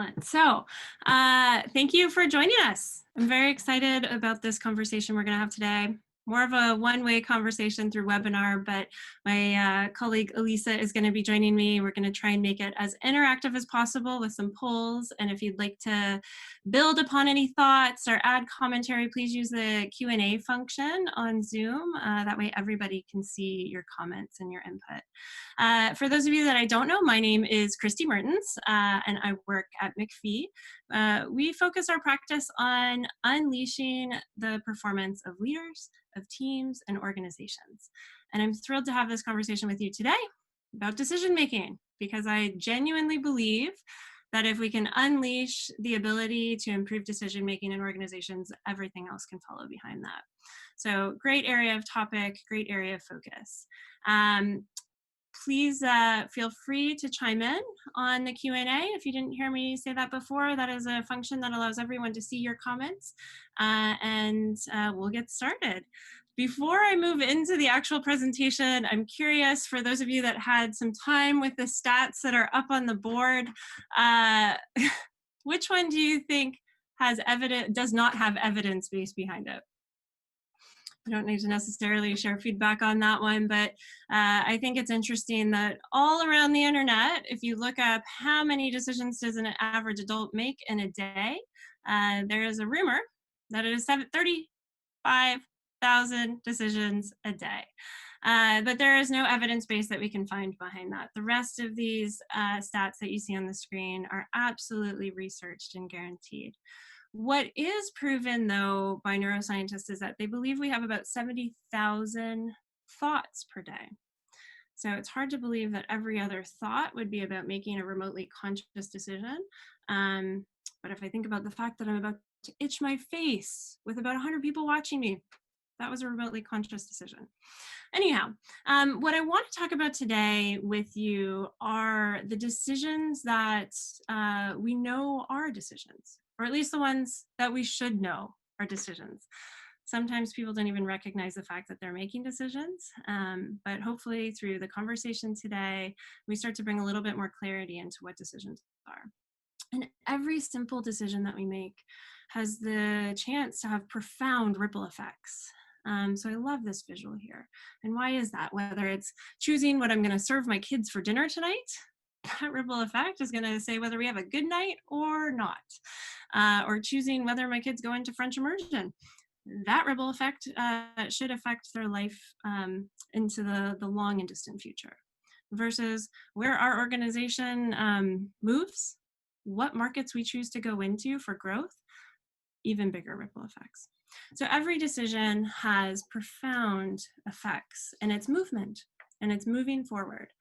Excellent. So thank you for joining us. I'm very excited about this conversation we're going to have today. More of a one-way conversation through webinar, but my colleague Elisa is going to be joining me. We're going to try and make it as interactive as possible with some polls. And if you'd like to build upon any thoughts or add commentary, please use the Q&A function on Zoom. That way everybody can see your comments and your input. For those of you that I don't know, my name is Christy Mertens, and I work at McPhee. We focus our practice on unleashing the performance of leaders, of teams, and organizations. And I'm thrilled to have this conversation with you today about decision making, because I genuinely believe that if we can unleash the ability to improve decision making in organizations, everything else can follow behind that. So great area of topic, great area of focus. Please feel free to chime in on the Q&A. If you didn't hear me say that before, that is a function that allows everyone to see your comments, and we'll get started. Before I move into the actual presentation, I'm curious, for those of you that had some time with the stats that are up on the board, which one do you think does not have evidence base behind it? I don't need to necessarily share feedback on that one, but I think it's interesting that all around the internet, if you look up how many decisions does an average adult make in a day, there is a rumor that it is 35,000 decisions a day. But there is no evidence base that we can find behind that. The rest of these stats that you see on the screen are absolutely researched and guaranteed. What is proven, though, by neuroscientists is that they believe we have about 70,000 thoughts per day. So it's hard to believe that every other thought would be about making a remotely conscious decision. But if I think about the fact that I'm about to itch my face with about 100 people watching me, that was a remotely conscious decision. Anyhow, what I want to talk about today with you are the decisions that we know are decisions, or at least the ones that we should know are decisions. Sometimes people don't even recognize the fact that they're making decisions, but hopefully through the conversation today, we start to bring a little bit more clarity into what decisions are. And every simple decision that we make has the chance to have profound ripple effects. So I love this visual here. And why is that? Whether it's choosing what I'm going to serve my kids for dinner tonight, that ripple effect is going to say whether we have a good night or not. Or choosing whether my kids go into French immersion. That ripple effect should affect their life into the long and distant future. Versus where our organization moves, what markets we choose to go into for growth, even bigger ripple effects. So every decision has profound effects, and it's movement, and it's moving forward.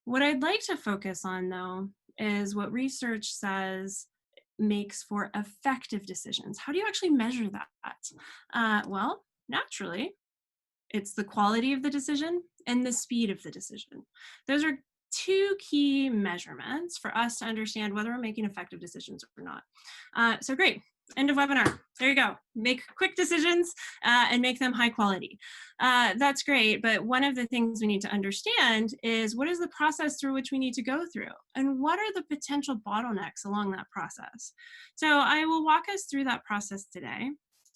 What I'd like to focus on, though, is what research says makes for effective decisions. How do you actually measure that? Well, naturally, it's the quality of the decision and the speed of the decision. Those are two key measurements for us to understand whether we're making effective decisions or not. So great. End of webinar. There you go. Make quick decisions and make them high quality. That's great, but one of the things we need to understand is what is the process through which we need to go through, and what are the potential bottlenecks along that process? So I will walk us through that process today,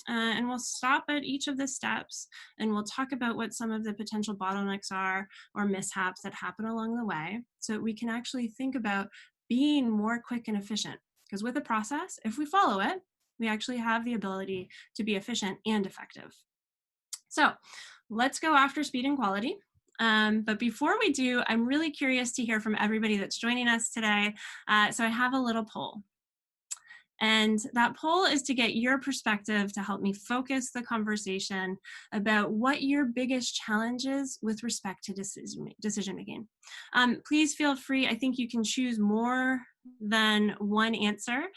and we'll stop at each of the steps, and we'll talk about what some of the potential bottlenecks are or mishaps that happen along the way, so we can actually think about being more quick and efficient. Because with a process, if we follow it, we actually have the ability to be efficient and effective. So let's go after speed and quality. But before we do, I'm really curious to hear from everybody that's joining us today. So I have a little poll. And that poll is to get your perspective to help me focus the conversation about what your biggest challenge is with respect to decision making. Please feel free. I think you can choose more than one answer.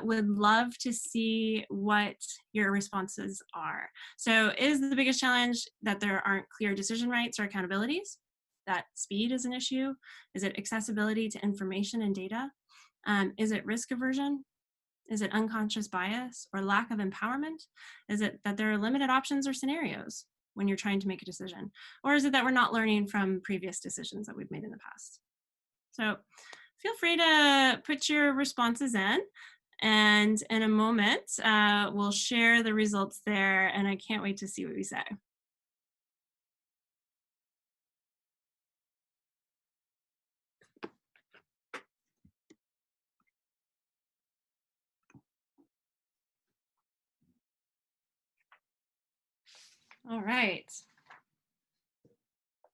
Would love to see what your responses are. So is the biggest challenge that there aren't clear decision rights or accountabilities? That speed is an issue? Is it accessibility to information and data? Is it risk aversion? Is it unconscious bias or lack of empowerment? Is it that there are limited options or scenarios when you're trying to make a decision? Or is it that we're not learning from previous decisions that we've made in the past? So feel free to put your responses in. And in a moment, we'll share the results there, and I can't wait to see what we say. All right.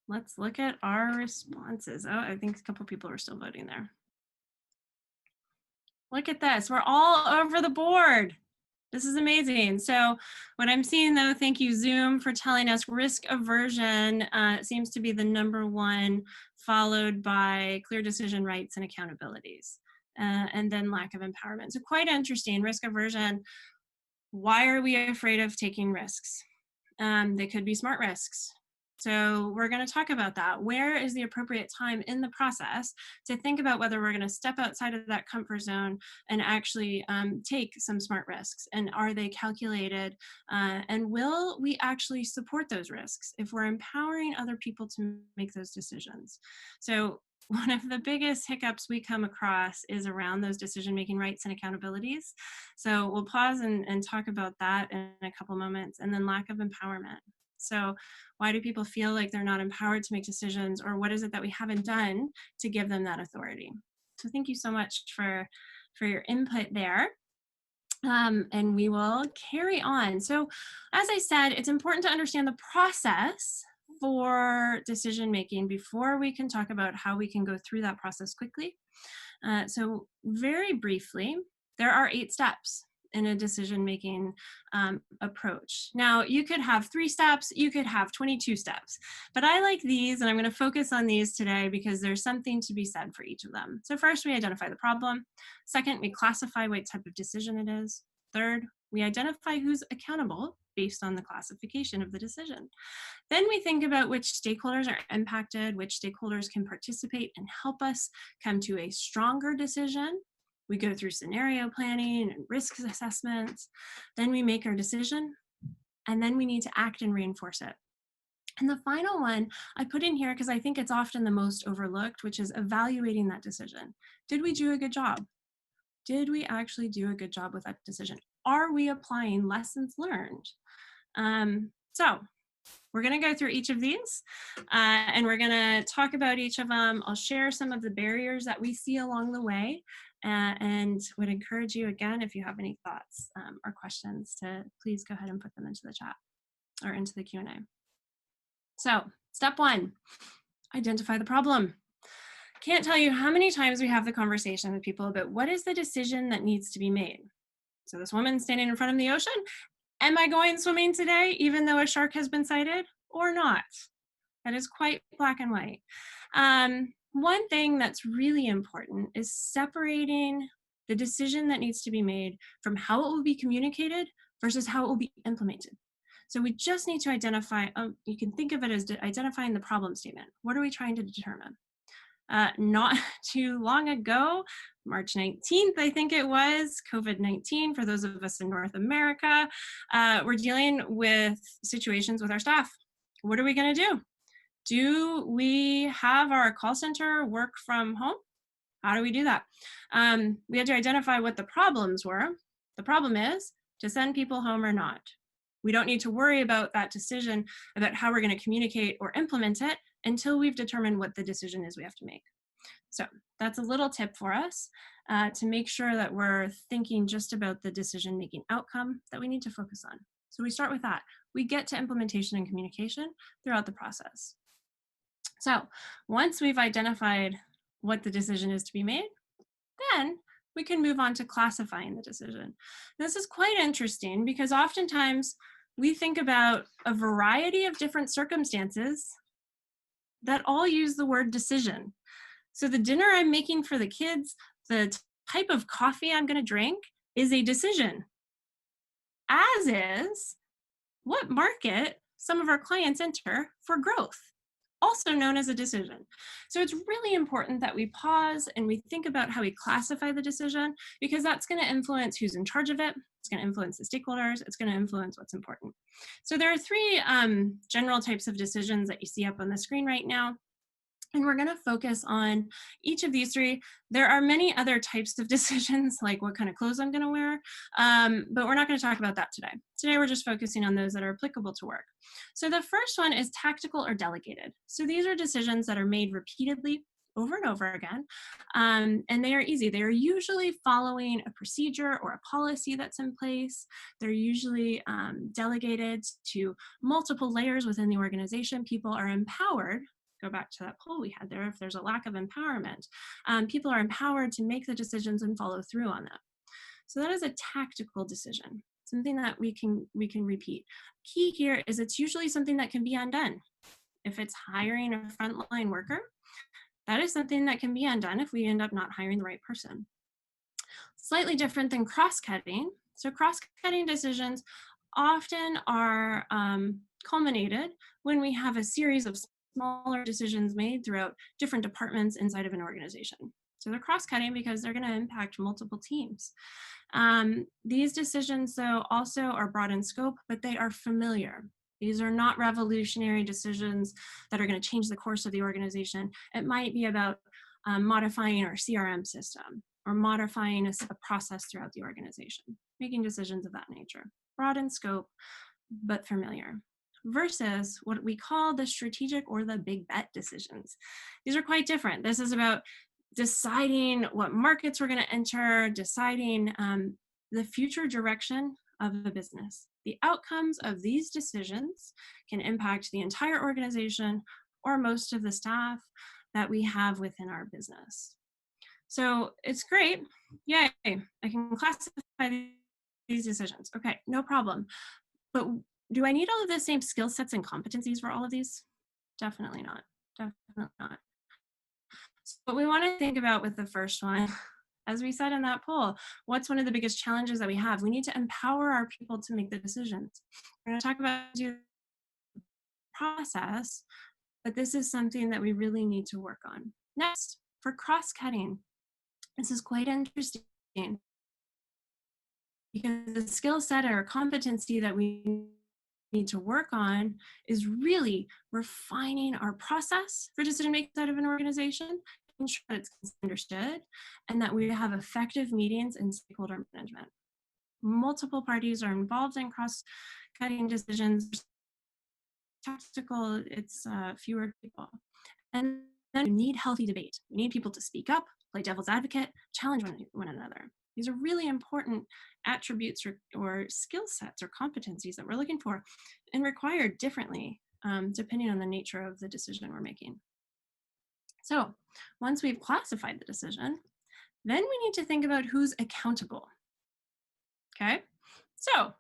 Let's look at our responses. Oh, I think a couple people are still voting there. Look at this. We're all over the board. This is amazing. So what I'm seeing though, thank you Zoom for telling us risk aversion seems to be the #1, followed by clear decision rights and accountabilities, and then lack of empowerment. So quite interesting, risk aversion. Why are we afraid of taking risks? They could be smart risks. So we're going to talk about that. Where is the appropriate time in the process to think about whether we're going to step outside of that comfort zone and actually take some smart risks? And are they calculated? And will we actually support those risks if we're empowering other people to make those decisions? So one of the biggest hiccups we come across is around those decision-making rights and accountabilities. So we'll pause and talk about that in a couple moments. And then lack of empowerment. So why do people feel like they're not empowered to make decisions, or what is it that we haven't done to give them that authority? So thank you so much for your input there. And we will carry on. So as I said, it's important to understand the process for decision making before we can talk about how we can go through that process quickly. So very briefly, there are 8 steps in a decision-making approach. Now, you could have 3 steps, you could have 22 steps, but I like these, and I'm going to focus on these today because there's something to be said for each of them. So first, we identify the problem. Second, we classify what type of decision it is. Third, we identify who's accountable based on the classification of the decision. Then we think about which stakeholders are impacted, which stakeholders can participate and help us come to a stronger decision. We go through scenario planning and risk assessments. Then we make our decision, and then we need to act and reinforce it. And the final one I put in here because I think it's often the most overlooked, which is evaluating that decision. Did we do a good job? Did we actually do a good job with that decision? Are we applying lessons learned? So we're going to go through each of these and we're going to talk about each of them. I'll share some of the barriers that we see along the way and would encourage you again, if you have any thoughts or questions, to please go ahead and put them into the chat or into the Q&A. So step 1, identify the problem. Can't tell you how many times we have the conversation with people about what is the decision that needs to be made. So this woman standing in front of the ocean, am I going swimming today even though a shark has been sighted or not? That is quite black and white. One thing that's really important is separating the decision that needs to be made from how it will be communicated versus how it will be implemented. So we just need to identify, you can think of it as identifying the problem statement. What are we trying to determine? Not too long ago, March 19th, I think it was, COVID-19, for those of us in North America, we're dealing with situations with our staff. What are we going to do? Do we have our call center work from home? How do we do that? We had to identify what the problems were. The problem is to send people home or not. We don't need to worry about that decision about how we're going to communicate or implement it until we've determined what the decision is we have to make. So that's a little tip for us to make sure that we're thinking just about the decision-making outcome that we need to focus on. So we start with that. We get to implementation and communication throughout the process. So once we've identified what the decision is to be made, then we can move on to classifying the decision. This is quite interesting because oftentimes we think about a variety of different circumstances that all use the word decision. So the dinner I'm making for the kids, the type of coffee I'm going to drink is a decision, as is what market some of our clients enter for growth, also known as a decision. So it's really important that we pause and we think about how we classify the decision, because that's going to influence who's in charge of it. It's going to influence the stakeholders. It's going to influence what's important. So there are 3 general types of decisions that you see up on the screen right now. And we're going to focus on each of these three. There are many other types of decisions, like what kind of clothes I'm going to wear, but we're not going to talk about that today. Today, we're just focusing on those that are applicable to work. So the first one is tactical or delegated. So these are decisions that are made repeatedly over and over again, and they are easy. They are usually following a procedure or a policy that's in place. They're usually delegated to multiple layers within the organization. People are empowered. Go back to that poll we had there. If there's a lack of empowerment, people are empowered to make the decisions and follow through on them. So that is a tactical decision, something that we can repeat. Key here is it's usually something that can be undone. If it's hiring a frontline worker, that is something that can be undone if we end up not hiring the right person. Slightly different than cross-cutting. So cross-cutting decisions often are culminated when we have a series of smaller decisions made throughout different departments inside of an organization. So they're cross-cutting because they're going to impact multiple teams. These decisions, though, also are broad in scope, but they are familiar. These are not revolutionary decisions that are going to change the course of the organization. It might be about modifying our CRM system or modifying a process throughout the organization, making decisions of that nature. Broad in scope, but familiar. Versus what we call the strategic or the big bet decisions. These are quite different. This is about deciding what markets we're going to enter, deciding the future direction of the business. The outcomes of these decisions can impact the entire organization or most of the staff that we have within our business. So it's great. Yay, I can classify these decisions. Okay, no problem. But do I need all of the same skill sets and competencies for all of these? Definitely not. Definitely not. So what we want to think about with the first one, as we said in that poll, what's one of the biggest challenges that we have? We need to empower our people to make the decisions. We're going to talk about the process, but this is something that we really need to work on. Next, for cross-cutting, this is quite interesting because the skill set or competency that we need to work on is really refining our process for decision making inside of an organization, ensure that it's understood, and that we have effective meetings and stakeholder management. Multiple parties are involved in cross-cutting decisions. Tactical, it's fewer people. And then we need healthy debate. We need people to speak up, play devil's advocate, challenge one another. These are really important attributes or skill sets or competencies that we're looking for and required differently depending on the nature of the decision we're making. So once we've classified the decision, then we need to think about who's accountable. Okay, so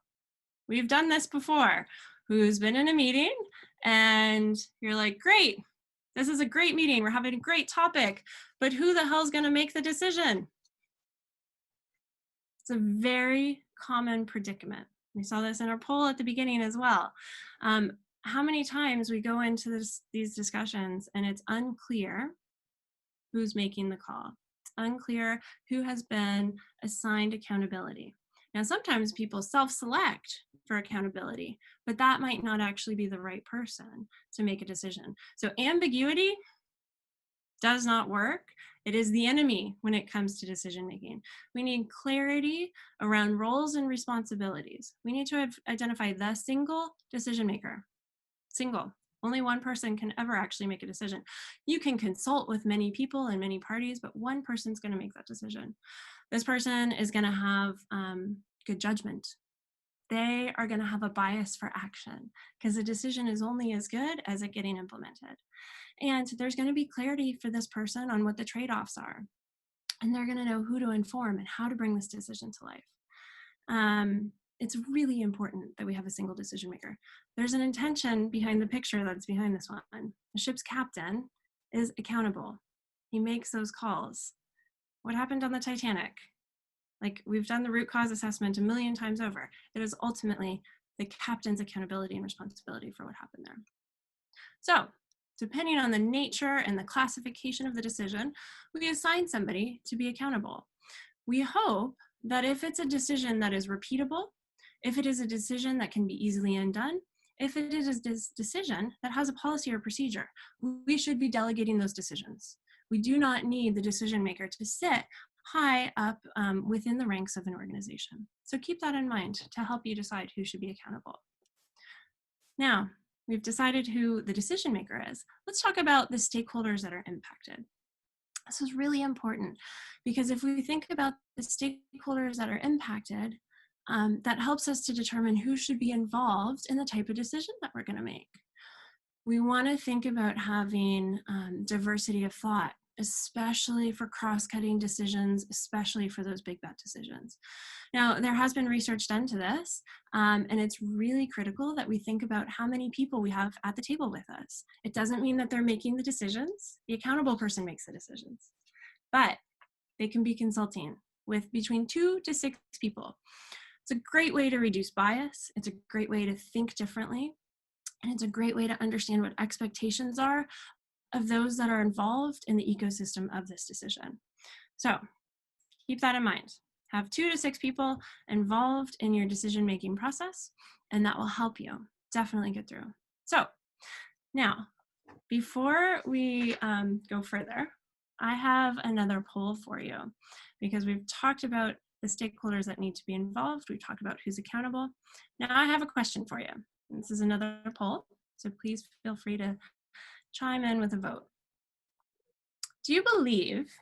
we've done this before. Who's been in a meeting and you're like, great, this is a great meeting. We're having a great topic, but who the hell's going to make the decision? It's a very common predicament. We saw this in our poll at the beginning as well. How many times we go into these discussions and it's unclear who's making the call. It's unclear who has been assigned accountability. Now, sometimes people self-select for accountability, but that might not actually be the right person to make a decision. So ambiguity does not work. It is the enemy when it comes to decision making. We need clarity around roles and responsibilities. We need to identify the single decision maker. Single. Only one person can ever actually make a decision. You can consult with many people and many parties, but one person's going to make that decision. This person is going to have good judgment. They are going to have a bias for action because the decision is only as good as it getting implemented. And there's going to be clarity for this person on what the trade-offs are. And they're going to know who to inform and how to bring this decision to life. It's really important that we have a single decision maker. There's an intention behind the picture that's behind this one. The ship's captain is accountable. He makes those calls. What happened on the Titanic? Like, we've done the root cause assessment a million times over. It is ultimately the captain's accountability and responsibility for what happened there. So, depending on the nature and the classification of the decision, we assign somebody to be accountable. We hope that if it's a decision that is repeatable, if it is a decision that can be easily undone, If it is a decision that has a policy or procedure, we should be delegating those decisions. We do not need the decision maker to sit high up within the ranks of an organization. So keep that in mind to help you decide who should be accountable. Now, we've decided who the decision maker is. Let's talk about the stakeholders that are impacted. This is really important because if we think about the stakeholders that are impacted, that helps us to determine who should be involved in the type of decision that we're going to make. We want to think about having diversity of thought, especially for cross-cutting decisions, especially for those big bet decisions. Now, there has been research done to this, and it's really critical that we think about how many people we have at the table with us. It doesn't mean that they're making the decisions. The accountable person makes the decisions, but they can be consulting with between 2 to 6 people. It's a great way to reduce bias. It's a great way to think differently. And it's a great way to understand what expectations are of those that are involved in the ecosystem of this decision. So keep that in mind. Have 2 to 6 people involved in your decision-making process, and that will help you definitely get through. So now, before we go further, I have another poll for you because we've talked about the stakeholders that need to be involved. We've talked about who's accountable. Now I have a question for you. This is another poll, so please feel free to chime in with a vote. Do you believe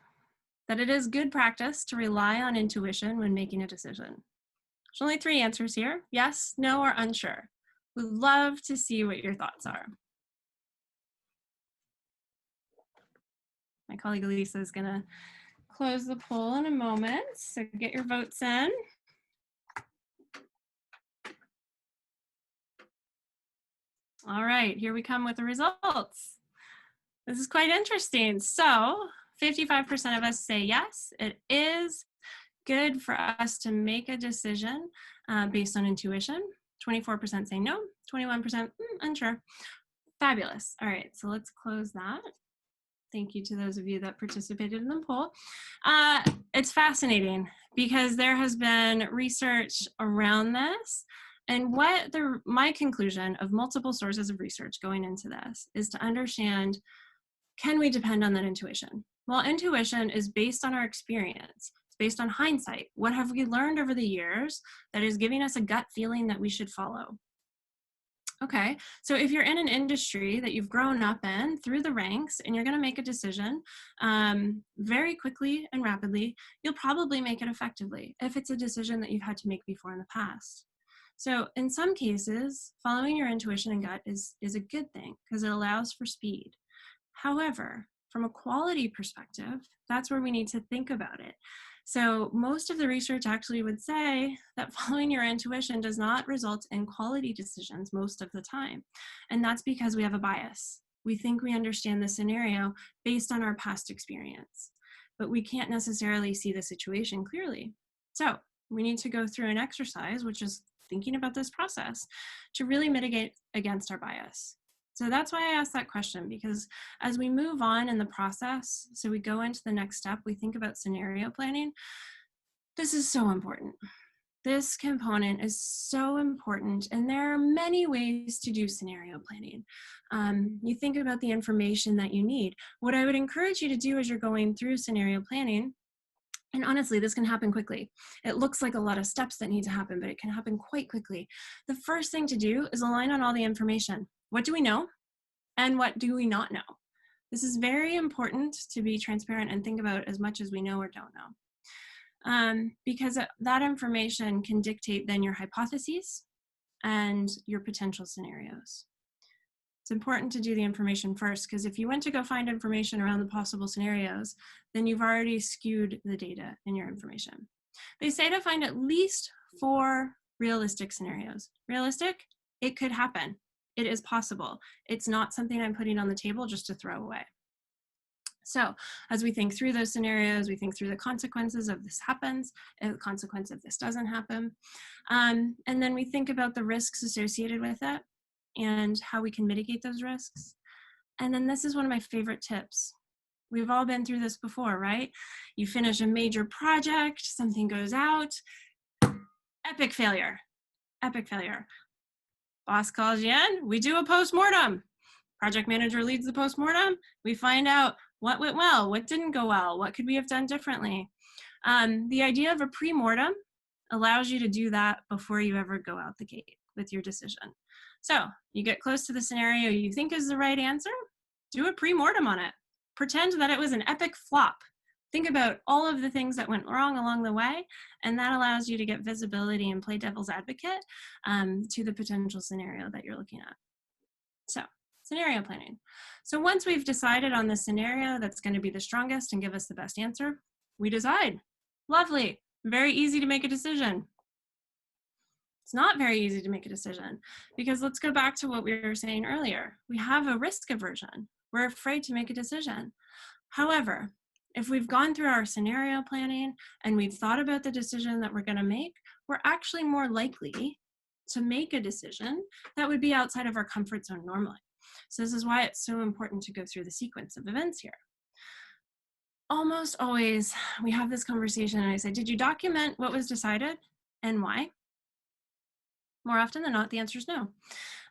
that it is good practice to rely on intuition when making a decision? There's only 3 answers here: yes, no, or unsure. We'd love to see what your thoughts are. My colleague Elisa is going to close the poll in a moment, so get your votes in. All right, here we come with the results. This is quite interesting. So 55% of us say yes, it is good for us to make a decision based on intuition. 24% say no, 21% unsure. Fabulous. All right, so let's close that. Thank you to those of you that participated in the poll. It's fascinating because there has been research around this. And my conclusion of multiple sources of research going into this is to understand, can we depend on that intuition? Well, intuition is based on our experience. It's based on hindsight. What have we learned over the years that is giving us a gut feeling that we should follow? Okay, so if you're in an industry that you've grown up in through the ranks and you're going to make a decision very quickly and rapidly, you'll probably make it effectively if it's a decision that you've had to make before in the past. So in some cases, following your intuition and gut is a good thing because it allows for speed. However, from a quality perspective, that's where we need to think about it. So most of the research actually would say that following your intuition does not result in quality decisions most of the time. And that's because we have a bias. We think we understand the scenario based on our past experience, but we can't necessarily see the situation clearly. So we need to go through an exercise, which is thinking about this process to really mitigate against our bias. So that's why I asked that question, because as we move on in the process, so we go into the next step, we think about scenario planning. This is so important. This component is so important, and there are many ways to do scenario planning. You think about the information that you need. What I would encourage you to do as you're going through scenario planning, and honestly, this can happen quickly. It looks like a lot of steps that need to happen, but it can happen quite quickly. The first thing to do is align on all the information. What do we know? And what do we not know? This is very important to be transparent and think about as much as we know or don't know. Because that information can dictate then your hypotheses and your potential scenarios. It's important to do the information first, because if you went to go find information around the possible scenarios, then you've already skewed the data in your information. They say to find at least 4 realistic scenarios. Realistic? It could happen. It is possible. It's not something I'm putting on the table just to throw away. So as we think through those scenarios, we think through the consequences of this happens, and the consequence of this doesn't happen. And then we think about the risks associated with it and how we can mitigate those risks. And then this is one of my favorite tips. We've all been through this before, right? You finish a major project, something goes out, epic failure, epic failure. Boss calls you in, we do a postmortem. Project manager leads the postmortem. We find out what went well, what didn't go well, what could we have done differently. The idea of a pre-mortem allows you to do that before you ever go out the gate with your decision. So you get close to the scenario you think is the right answer, do a pre-mortem on it. Pretend that it was an epic flop. Think about all of the things that went wrong along the way, and that allows you to get visibility and play devil's advocate to the potential scenario that you're looking at. So, scenario planning. So once we've decided on the scenario that's going to be the strongest and give us the best answer, we decide. Lovely. Very easy to make a decision. It's not very easy to make a decision because let's go back to what we were saying earlier. We have a risk aversion. We're afraid to make a decision. However, if we've gone through our scenario planning and we've thought about the decision that we're going to make, we're actually more likely to make a decision that would be outside of our comfort zone normally. So this is why it's so important to go through the sequence of events here. Almost always we have this conversation and I say, did you document what was decided and why? More often than not, the answer is no.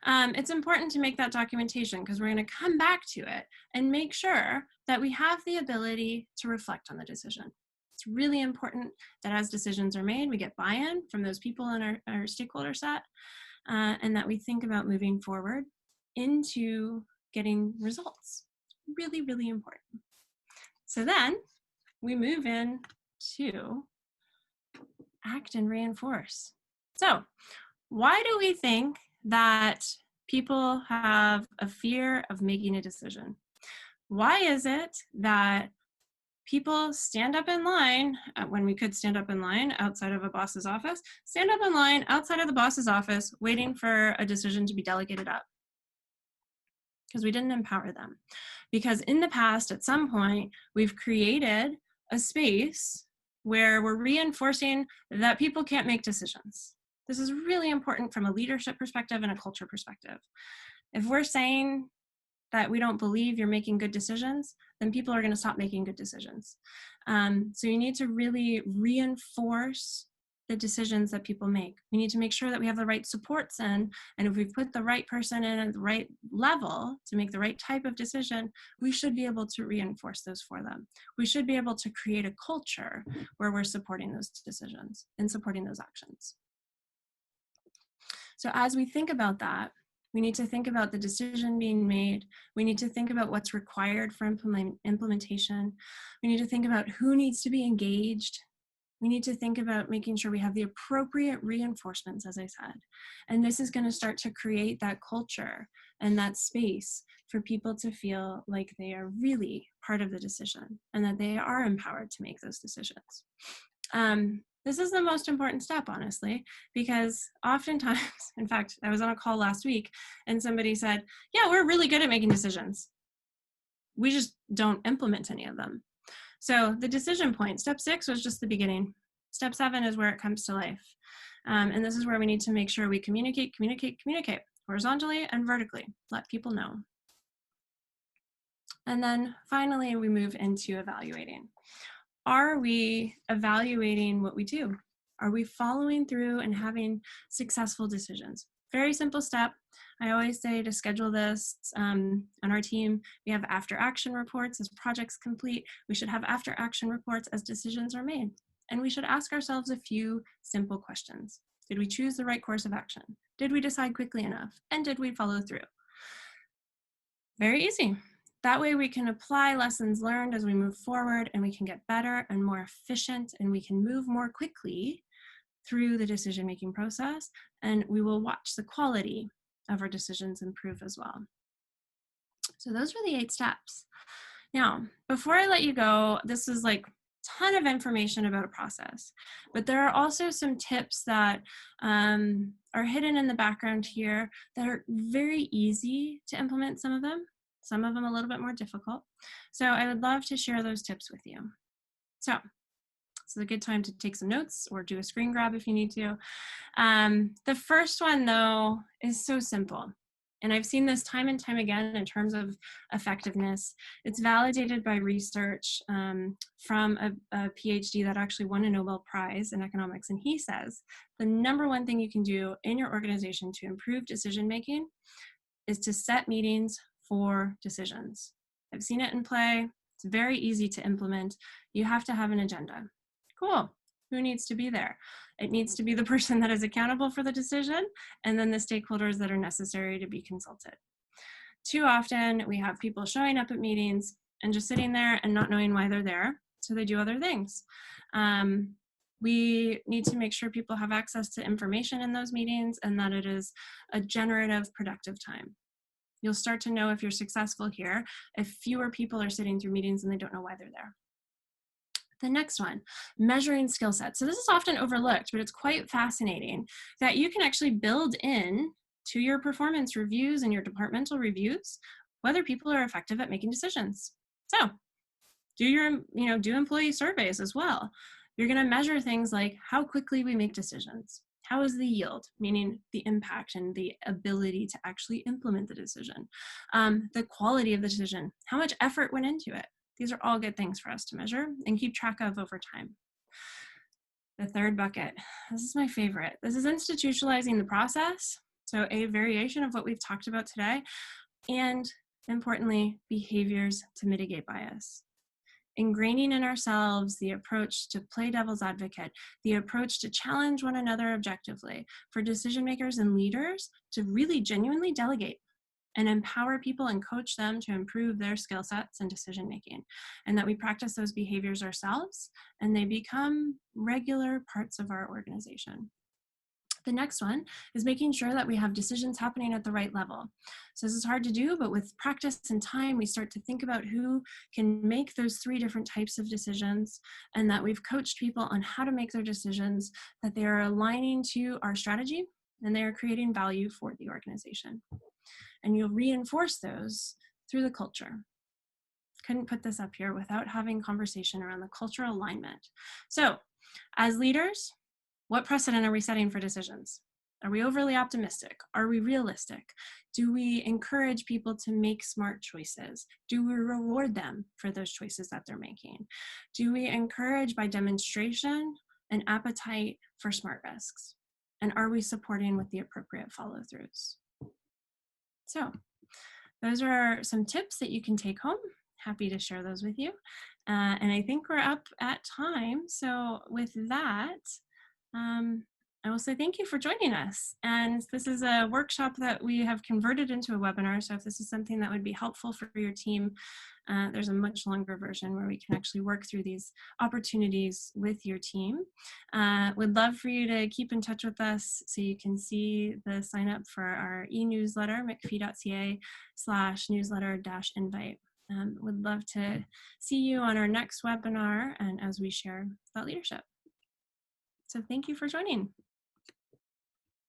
It's important to make that documentation because we're going to come back to it and make sure that we have the ability to reflect on the decision. It's really important that as decisions are made, we get buy-in from those people in our stakeholder set and that we think about moving forward into getting results. Really, really important. So then we move in to act and reinforce. So why do we think that people have a fear of making a decision? Why is it that people stand up in line when we could stand up in line outside of a boss's office, stand up in line outside of the boss's office waiting for a decision to be delegated up? Because we didn't empower them. Because in the past, at some point, we've created a space where we're reinforcing that people can't make decisions. This is really important from a leadership perspective and a culture perspective. If we're saying that we don't believe you're making good decisions, then people are going to stop making good decisions. So you need to really reinforce the decisions that people make. We need to make sure that we have the right supports in, and if we've put the right person in at the right level to make the right type of decision, we should be able to reinforce those for them. We should be able to create a culture where we're supporting those decisions and supporting those actions. So as we think about that, we need to think about the decision being made. We need to think about what's required for implementation. We need to think about who needs to be engaged. We need to think about making sure we have the appropriate reinforcements, as I said. And this is going to start to create that culture and that space for people to feel like they are really part of the decision and that they are empowered to make those decisions. This is the most important step, honestly, because oftentimes, in fact, I was on a call last week and somebody said, yeah, we're really good at making decisions. We just don't implement any of them. So the decision point, step 6 was just the beginning. Step 7 is where it comes to life. And this is where we need to make sure we communicate horizontally and vertically, let people know. And then finally, we move into evaluating. Are we evaluating what we do? Are we following through and having successful decisions? Very simple step. I always say to schedule this on our team. We have after action reports as projects complete. We should have after action reports as decisions are made. And we should ask ourselves a few simple questions. Did we choose the right course of action? Did we decide quickly enough? And did we follow through? Very easy. That way we can apply lessons learned as we move forward and we can get better and more efficient and we can move more quickly through the decision-making process, and we will watch the quality of our decisions improve as well. So those are the 8 steps. Now, before I let you go, this is like a ton of information about a process, but there are also some tips that are hidden in the background here that are very easy to implement, some of them a little bit more difficult. So I would love to share those tips with you. So it's a good time to take some notes or do a screen grab if you need to. The first one, though, is so simple. And I've seen this time and time again in terms of effectiveness. It's validated by research from a PhD that actually won a Nobel Prize in economics. And he says the number one thing you can do in your organization to improve decision making is to set meetings for decisions. I've seen it in play. It's very easy to implement. You have to have an agenda. Cool. Who needs to be there? It needs to be the person that is accountable for the decision, and then the stakeholders that are necessary to be consulted. Too often, we have people showing up at meetings and just sitting there and not knowing why they're there, so they do other things. We need to make sure people have access to information in those meetings and that it is a generative, productive time. You'll start to know if you're successful here if fewer people are sitting through meetings and they don't know why they're there. The next one, measuring skill sets. So this is often overlooked, but it's quite fascinating that you can actually build in to your performance reviews and your departmental reviews whether people are effective at making decisions. So do employee surveys as well. You're going to measure things like how quickly we make decisions. How is the yield, meaning the impact and the ability to actually implement the decision? The quality of the decision, how much effort went into it? These are all good things for us to measure and keep track of over time. The third bucket, this is my favorite. This is institutionalizing the process. So a variation of what we've talked about today, and importantly, behaviors to mitigate bias. Ingraining in ourselves the approach to play devil's advocate, the approach to challenge one another objectively, for decision makers and leaders to really genuinely delegate and empower people and coach them to improve their skill sets and decision making, and that we practice those behaviors ourselves and they become regular parts of our organization. The next one is making sure that we have decisions happening at the right level. So this is hard to do, but with practice and time, we start to think about who can make those 3 different types of decisions, and that we've coached people on how to make their decisions, that they are aligning to our strategy and they are creating value for the organization. And you'll reinforce those through the culture. Couldn't put this up here without having conversation around the cultural alignment. So as leaders, what precedent are we setting for decisions? Are we overly optimistic? Are we realistic? Do we encourage people to make smart choices? Do we reward them for those choices that they're making? Do we encourage by demonstration an appetite for smart risks? And are we supporting with the appropriate follow-throughs? So those are some tips that you can take home. Happy to share those with you. And I think we're up at time. So with that, I will say thank you for joining us. And this is a workshop that we have converted into a webinar. So if this is something that would be helpful for your team, there's a much longer version where we can actually work through these opportunities with your team. Would love for you to keep in touch with us so you can see the sign up for our e-newsletter, mcphee.ca/newsletter-invite. Would love to see you on our next webinar and as we share thought leadership. So thank you for joining.